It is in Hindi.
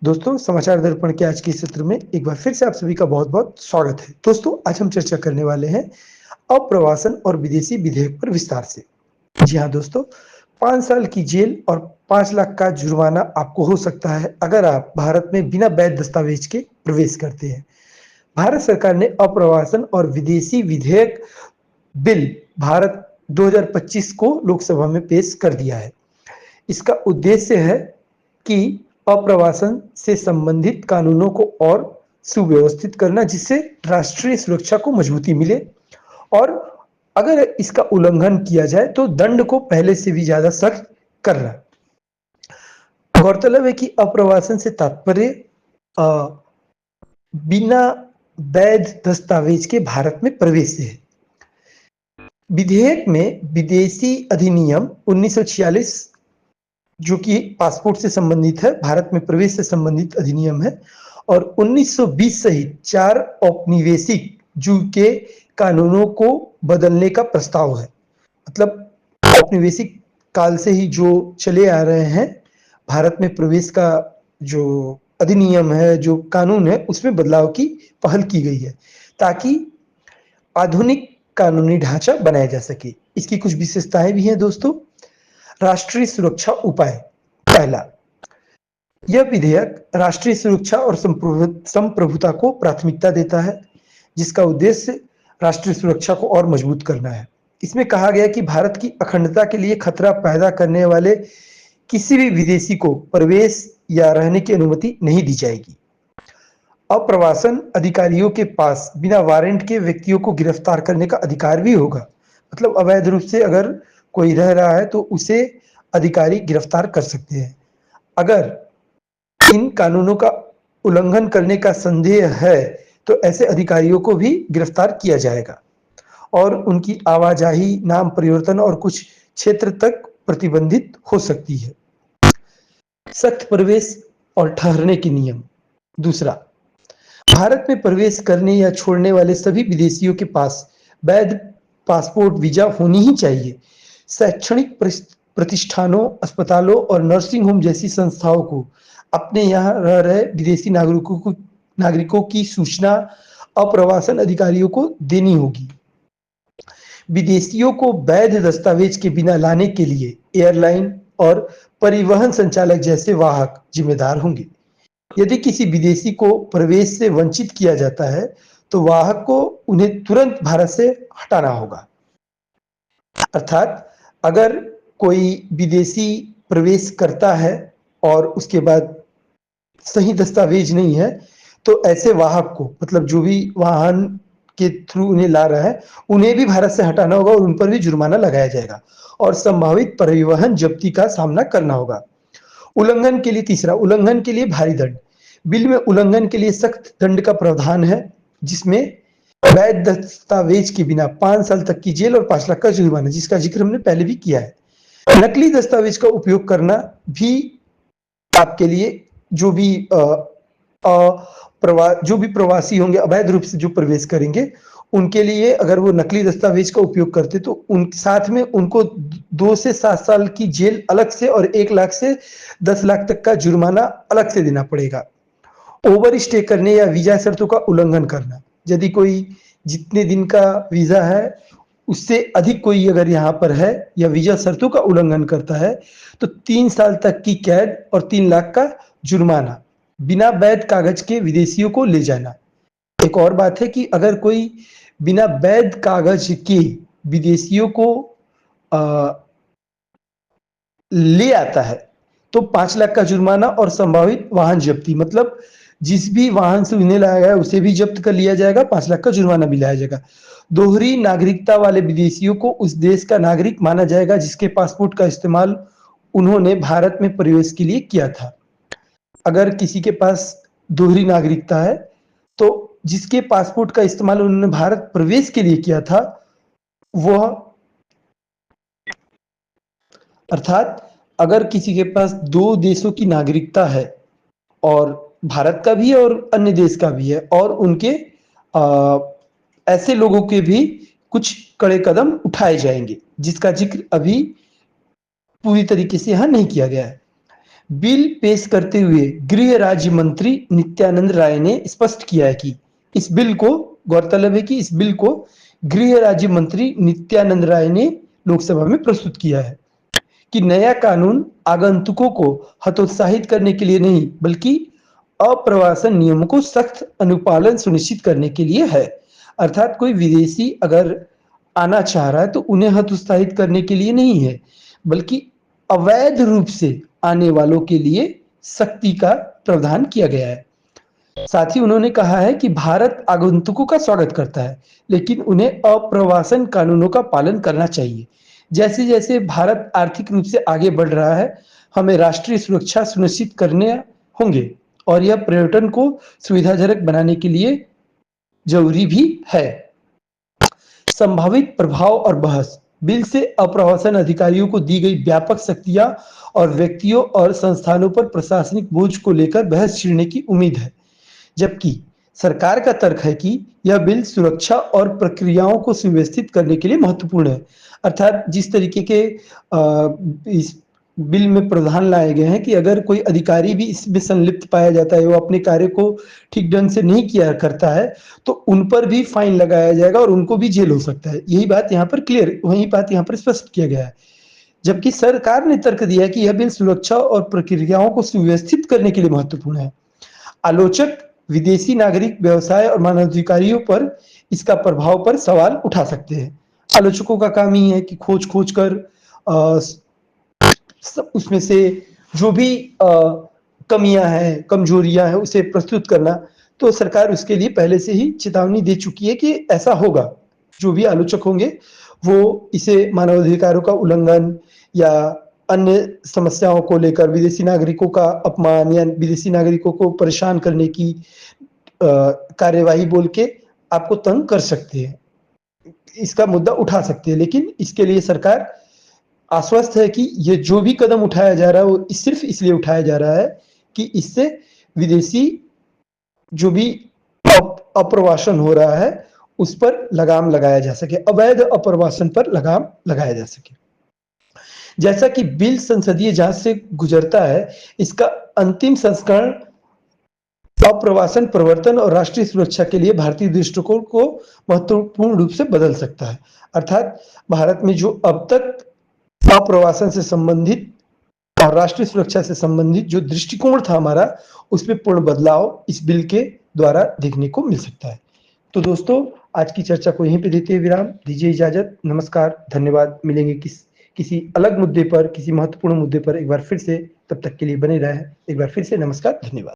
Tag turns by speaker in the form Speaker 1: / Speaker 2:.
Speaker 1: दोस्तों, समाचार दर्पण के आज के इस सत्र में एक बार फिर से आप सभी का बहुत-बहुत स्वागत है। दोस्तों, आज हम चर्चा करने वाले हैं अप्रवासन और विदेशी विधेयक पर विस्तार से। जी हाँ दोस्तों, 5 साल की जेल और 5 लाख का जुर्माना आपको हो सकता है अगर आप भारत में बिना वैध दस्तावेज के प्रवेश करते हैं। भारत सरकार ने अप्रवासन और विदेशी विधेयक बिल भारत 2025 को लोकसभा में पेश कर दिया है। इसका उद्देश्य है कि अप्रवासन से संबंधित कानूनों को और सुव्यवस्थित करना, जिससे राष्ट्रीय सुरक्षा को मजबूती मिले और अगर इसका उल्लंघन किया जाए तो दंड को पहले से भी ज्यादा सख्त करना। गौरतलब है कि अप्रवासन से तात्पर्य बिना वैध दस्तावेज के भारत में प्रवेश से है। विधेयक में विदेशी अधिनियम 1946 जो कि पासपोर्ट से संबंधित है, भारत में प्रवेश से संबंधित अधिनियम है, और 1920 सहित 4 औपनिवेशिक युग के कानूनों को बदलने का प्रस्ताव है। मतलब औपनिवेशिक काल से ही जो चले आ रहे हैं, भारत में प्रवेश का जो अधिनियम है, जो कानून है, उसमें बदलाव की पहल की गई है ताकि आधुनिक कानूनी ढांचा बनाया जा सके। इसकी कुछ विशेषताएं भी हैं दोस्तों। राष्ट्रीय सुरक्षा उपाय। पहला, यह विधेयक राष्ट्रीय सुरक्षा और संप्रभुता को प्राथमिकता देता है, जिसका उद्देश्य राष्ट्रीय सुरक्षा को और मजबूत करना है। इसमें कहा गया कि भारत की अखंडता के लिए खतरा पैदा करने वाले किसी भी विदेशी को प्रवेश या रहने की अनुमति नहीं दी जाएगी। अप्रवासन अधिकारियों के पास बिना वारंट के व्यक्तियों को गिरफ्तार करने का अधिकार भी होगा। मतलब अवैध रूप से अगर कोई रह रहा है तो उसे अधिकारी गिरफ्तार कर सकते हैं। अगर इन कानूनों का उल्लंघन करने का संदेह है तो ऐसे अधिकारियों को भी गिरफ्तार किया जाएगा और उनकी आवाजाही, नाम परिवर्तन और कुछ क्षेत्र तक प्रतिबंधित हो सकती है। सख्त प्रवेश और ठहरने के नियम। दूसरा, भारत में प्रवेश करने या छोड़ने वाले सभी विदेशियों के पास वैध पासपोर्ट वीजा होनी ही चाहिए। शैक्षणिक प्रतिष्ठानों, अस्पतालों और नर्सिंग होम जैसी संस्थाओं को अपने यहाँ रह रहे विदेशी नागरिकों की सूचना अप्रवासन अधिकारियों को देनी होगी। विदेशियों को वैध दस्तावेज के बिना लाने के लिए एयरलाइन और परिवहन संचालक जैसे वाहक जिम्मेदार होंगे। यदि किसी विदेशी को प्रवेश से वंचित किया जाता है तो वाहक को उन्हें तुरंत भारत से हटाना होगा। अर्थात अगर कोई विदेशी प्रवेश करता है और उसके बाद सही दस्तावेज नहीं है तो ऐसे वाहक को, मतलब जो भी वाहन के थ्रू उन्हें ला रहा है, उन्हें भी भारत से हटाना होगा और उन पर भी जुर्माना लगाया जाएगा और संभावित परिवहन जब्ती का सामना करना होगा। उल्लंघन के लिए तीसरा, उल्लंघन के लिए भारी दंड। बिल में उल्लंघन के लिए सख्त दंड का प्रावधान है, जिसमें वैध दस्तावेज के बिना 5 साल तक की जेल और 5 लाख का जुर्माना, जिसका जिक्र हमने पहले भी किया है। नकली दस्तावेज का उपयोग करना भी आपके लिए, जो भी प्रवासी होंगे, अवैध रूप से जो प्रवेश करेंगे, उनके लिए अगर वो नकली दस्तावेज का उपयोग करते तो उन साथ में उनको 2 से 7 साल की जेल अलग से और 1 लाख से 10 लाख तक का जुर्माना अलग से देना पड़ेगा। ओवर स्टे करने या वीजा शर्तों का उल्लंघन करना। यदि कोई जितने दिन का वीजा है उससे अधिक कोई अगर यहाँ पर है या वीजा शर्तों का उल्लंघन करता है तो 3 साल तक की कैद और 3 लाख का जुर्माना। बिना वैध कागज के विदेशियों को ले जाना। एक और बात है कि अगर कोई बिना वैध कागज के विदेशियों को ले आता है तो 5 लाख का जुर्माना और संभावित वाहन जब्ती। मतलब जिस भी वाहन से उन्हें लाया गया उसे भी जब्त कर लिया जाएगा, 5 लाख का जुर्माना भी लाया जाएगा। दोहरी नागरिकता वाले विदेशियों को उस देश का नागरिक माना जाएगा जिसके पासपोर्ट का इस्तेमाल उन्होंने भारत में प्रवेश के लिए किया था। अगर किसी के पास दोहरी नागरिकता है तो जिसके पासपोर्ट का इस्तेमाल उन्होंने भारत प्रवेश के लिए किया था, वह, अर्थात अगर किसी के पास 2 देशों की नागरिकता है और भारत का भी है और अन्य देश का भी है, और उनके ऐसे लोगों के भी कुछ कड़े कदम उठाए जाएंगे, जिसका जिक्र अभी पूरी तरीके से यहाँ नहीं किया गया है। बिल पेश करते हुए गृह राज्य मंत्री नित्यानंद राय ने स्पष्ट किया है कि इस बिल को, गौरतलब है कि इस बिल को गृह राज्य मंत्री नित्यानंद राय ने लोकसभा में प्रस्तुत किया है कि नया कानून आगंतुकों को हतोत्साहित करने के लिए नहीं, बल्कि अप्रवासन नियमों को सख्त अनुपालन सुनिश्चित करने के लिए है। अर्थात कोई विदेशी अगर आना चाह रहा है तो उन्हें हतोत्साहित करने के लिए नहीं है, बल्कि अवैध रूप से आने वालों के लिए सख्ती का प्रावधान किया गया है। साथ ही उन्होंने कहा है कि भारत आगंतुकों का स्वागत करता है, लेकिन उन्हें अप्रवासन कानूनों का पालन करना चाहिए। जैसे जैसे भारत आर्थिक रूप से आगे बढ़ रहा है, हमें राष्ट्रीय सुरक्षा सुनिश्चित करने होंगे और यह पर्यटन को सुविधाजनक बनाने के लिए जरूरी भी है। संभावित प्रभाव और बहस। बिल से अप्रवासन अधिकारियों को दी गई व्यापक शक्तियां और व्यक्तियों और संस्थानों पर प्रशासनिक बोझ को लेकर बहस छिड़ने की उम्मीद है, जबकि सरकार का तर्क है कि यह बिल सुरक्षा और प्रक्रियाओं को सुव्यवस्थित करने के लिए महत्वपूर्ण है। अर्थात जिस तरीके के इस बिल में प्रावधान लाए गए हैं कि अगर कोई अधिकारी भी इसमें संलिप्त पाया जाता है, वो अपने कार्य को ठीक ढंग से नहीं किया करता है, तो उन पर भी फाइन लगाया जाएगा और उनको भी जेल हो सकता है। यही बात यहाँ पर क्लियर, वही बात यहाँ पर स्पष्ट किया गया है। जबकि सरकार ने तर्क दिया है कि यह बिल सुरक्षा और प्रक्रियाओं को सुव्यवस्थित करने के लिए महत्वपूर्ण है। आलोचक विदेशी नागरिक, व्यवसाय और मानवाधिकारियों पर इसका प्रभाव पर सवाल उठा सकते हैं। आलोचकों का काम ही है कि खोज खोज कर उसमें से जो भी कमियां हैं, कमजोरियां हैं, उसे प्रस्तुत करना। तो सरकार उसके लिए पहले से ही चेतावनी दे चुकी है कि ऐसा होगा। जो भी आलोचक होंगे वो इसे मानवाधिकारों का उल्लंघन या अन्य समस्याओं को लेकर, विदेशी नागरिकों का अपमान या विदेशी नागरिकों को परेशान करने की कार्यवाही बोल के आपको तंग कर सकते हैं, इसका मुद्दा उठा सकते हैं। लेकिन इसके लिए सरकार आश्वस्त है कि ये जो भी कदम उठाया जा रहा है वो सिर्फ इसलिए उठाया जा रहा है कि इससे विदेशी जो भी अप्रवासन हो रहा है उस पर लगाम लगाया जा सके, अवैध अप्रवासन पर लगाम लगाया जा सके। जैसा कि बिल संसदीय जांच से गुजरता है, इसका अंतिम संस्करण अप्रवासन प्रवर्तन और राष्ट्रीय सुरक्षा के लिए भारतीय दृष्टिकोण को महत्वपूर्ण रूप से बदल सकता है। अर्थात भारत में जो अब तक अप्रवासन से संबंधित और राष्ट्रीय सुरक्षा से संबंधित जो दृष्टिकोण था हमारा, उसमें पूर्ण बदलाव इस बिल के द्वारा देखने को मिल सकता है। तो दोस्तों, आज की चर्चा को यहीं पे देते हुए विराम दीजिए इजाजत। नमस्कार, धन्यवाद। मिलेंगे किसी अलग मुद्दे पर, किसी महत्वपूर्ण मुद्दे पर एक बार फिर से। तब तक के लिए बने रहे। एक बार फिर से नमस्कार, धन्यवाद।